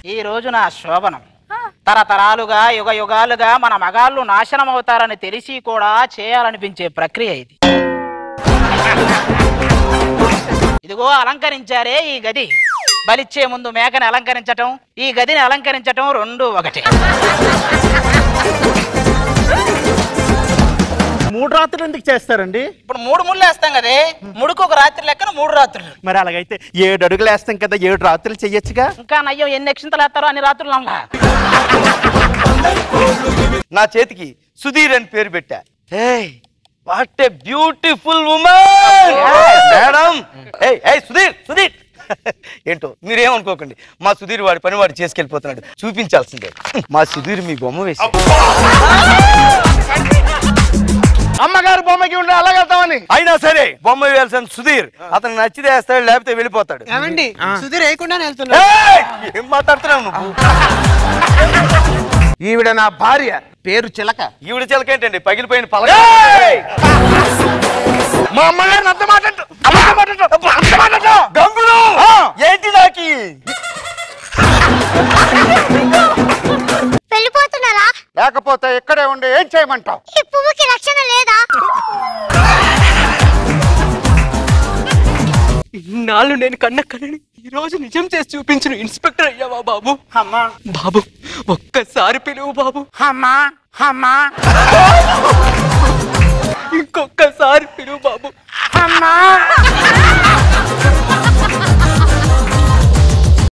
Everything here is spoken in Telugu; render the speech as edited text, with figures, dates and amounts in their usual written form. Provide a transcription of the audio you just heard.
ఈ రోజు నా శోభనం. తరతరాలుగా యుగ యుగాలుగా మన మగాళ్ళు నాశనం అవుతారని తెలిసి కూడా చేయాలనిపించే ప్రక్రియ ఇది. ఇదిగో అలంకరించారే ఈ గది. బలిచ్చే ముందు మేకని అలంకరించటం, ఈ గదిని అలంకరించటం రెండు ఒకటే. 3 రాత్రులు ఎందుకు చేస్తారండి? ఇప్పుడు 3 ముళ్ళు వేస్తాం కదే, ముడుకు ఒక రాత్రి లెక్కన 3 రాత్రులు. మరి అలాగైతే 7 అడుగులు వేస్తాం కదా, 7 రాత్రులు చెయ్యొచ్చుగా. ఇంకా నయ్యో ఎన్ని అక్షింతలు వేస్తారో అన్ని రాత్రులు నమ్మా. నా చేతికి సుధీర్ అని పేరు పెట్టా. What a beautiful women madam. Sudheer Sudheer ఏంటో మీరేమనుకోకండి, మా సుధీర్ వాడి పని వాడు చేసుకెళ్ళిపోతున్నాడు, చూపించాల్సిందే. మా సుధీర్ మీ బొమ్మ వేసి అమ్మగారు బొమ్మకి ఉండే అలాగెళ్తామని. అయినా సరే బొమ్మ వేయాల్సిన సుధీర్ అతను నచ్చితే వేస్తాడు, లేకపోతే వెళ్ళిపోతాడు. సుధీర్ వేయకుండా వెళ్తున్నా. ఏం మాట్లాడుతున్నావు నువ్వు? ఈవిడ నా భార్య, పేరు చిలక. ఈవిడ చిలక ఏంటండి, పగిలిపోయిన పలక. మా అమ్మగారిని అంత మాట్లాడు గంగులు ఏంటి నాకి? వెళ్ళిపోతున్నారా? లేకపోతే ఇక్కడే ఉండి ఏం చేయమంటావు? ఈ పువ్వుకి రక్షణ లేదా? ఇన్నాళ్ళు నేను కన్న కళ్ళని ఈ రోజు నిజం చేసి చూపించిన ఇన్స్పెక్టర్ అయ్యావా బాబు? అమ్మా బాబు ఒక్కసారి పిలువు బాబు. అమ్మా అమ్మా ఇంకొక్కసారి పిలువు బాబు. అమ్మా